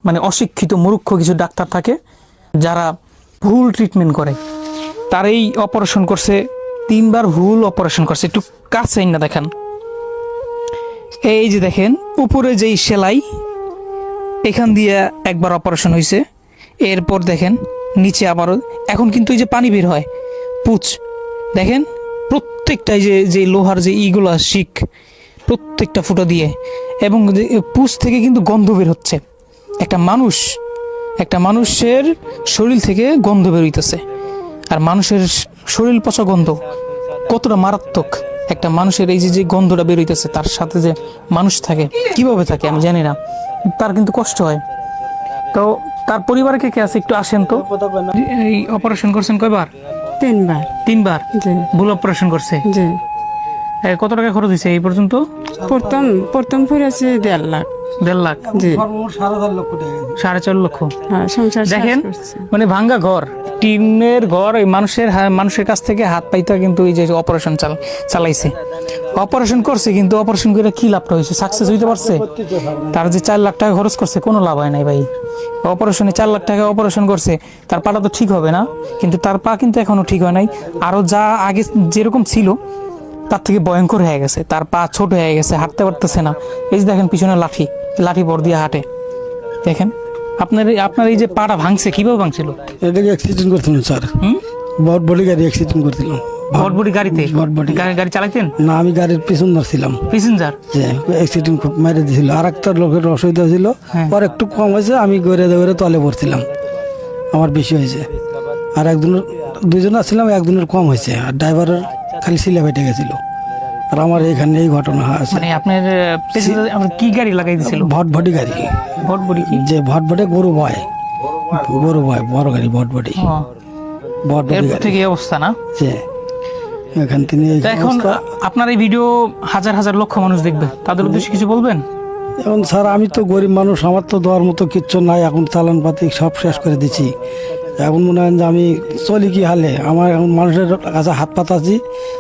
মানে অশিক্ষিত মূর্খ কিছু ডাক্তার থাকে যারা ভুল ট্রিটমেন্ট করে। তার এই অপারেশন করছে 3বার, ভুল অপারেশন করছে। একটু কাছে না দেখেন, এই যে দেখেন উপরে যেই সেলাই, এখান দিয়ে একবার অপারেশন হয়েছে, এরপর দেখেন নিচে আবারও। এখন কিন্তু এই যে পানি বের হয় পুঁজ, দেখেন প্রত্যেকটা যে লোহার যে ইগুলা শিক, প্রত্যেকটা ফুটো দিয়ে, এবং পুঁজ থেকে কিন্তু গন্ধ বের হচ্ছে। একটা মানুষের শরীর থেকে গন্ধ বের হইতেছে। আর মানুষের শরীর পচা গন্ধ কতটা মারাত্মক। একটা মানুষের এই যে গন্ধটা বের হইতেছে, তার সাথে যে মানুষ থাকে, কিভাবে থাকে আমি জানি না, তার কিন্তু কষ্ট হয়। তো তার পরিবারে কে কে আছে একটু আসেন তো। এই অপারেশন করছেন কয়বার? 3বার। 3বার জি ভুল অপারেশন করছে। জি। কত টাকা খরচ হয়েছে এই পর্যন্ত? প্রথম পড়েছে 1.5 লাখ। 1.5 লাখ? জি। 4.5 লক্ষ। হ্যাঁ, সংসার দেখেন শেষ করছে। মানে ভাঙ্গা ঘর, টিনের ঘর, এই মানুষের কাছ থেকে হাত পাইতে কিন্তু এই যে অপারেশন চালাইছে, অপারেশন করছে। কিন্তু অপারেশন করে কি লাভটা হয়েছে? সাকসেস হইতে পারছে? তার যে 4 লাখ টাকা খরচ করছে, কোনো লাভ হয় নাই ভাই। অপারেশনে 4 লাখ টাকা অপারেশন করছে, তার পাটা তো ঠিক হবে না, কিন্তু তার পা কিন্তু এখনো ঠিক হয় নাই। আরো যা আগে যেরকম ছিল তার থেকে ভয়ঙ্কর হয়ে গেছে। তার পা ছোট হয়ে গেছে, হাঁটতে পারতেছে না। এই যে দেখেন পিছনে লাঠি পর দিয়ে হাঁটে। দেখেন আপনার এই যে পাটা ভাঙছে, কিভাবে ভাঙছিল? এটাকে অ্যাক্সিডেন্ট করছিলাম স্যার। বড় গাড়ি অ্যাক্সিডেন্ট করছিলাম। বটবটি গাড়িতে? বটবটি গাড়ি চালাইতেন? না, আমি গাড়ির পিছন ধরছিলাম। প্যাসেঞ্জার? যে অ্যাক্সিডেন্ট খুব মেরে দিয়েছিল। আর একটা লোকের অসুবিধা ছিল, হ্যাঁ। পর একটু কম হয়েছে, আমি গড়ে তলে পড়ছিলাম, আমার বেশি হয়েছে। আর দুজন আসছিলাম, একজনের কম হয়েছে, আর ড্রাইভারের খালি শিলা বেটে গেছিল। আর আমার এখানে এই ঘটনা আছে। মানে আপনার প্যাসেঞ্জার আপনার কি গাড়ি লাগাই দিছিল? ভটভটি গাড়ি। বটবটি কি? যে ভটভটে গরু ভয়, বড় গাড়ি ভটভটি। ও, ভটভটি এরপর গাড়ি থেকে এই অবস্থা না? যে এখান থেকে এই তা এখন অবস্থা। আপনার এই ভিডিও হাজার হাজার লক্ষ মানুষ দেখবে, তাদের উদ্দেশ্যে কিছু বলবেন? এখন স্যার আমি তো গরিব মানুষ, আমার তো দেওয়ার মতো কিচ্ছু নাই। এখন চালান পাতি সব শেষ করে দিচ্ছি। এখন মনে হয় যে আমি চলি কি হালে, আমার এখন মানুষের কাছে হাত পাতাচ্ছি।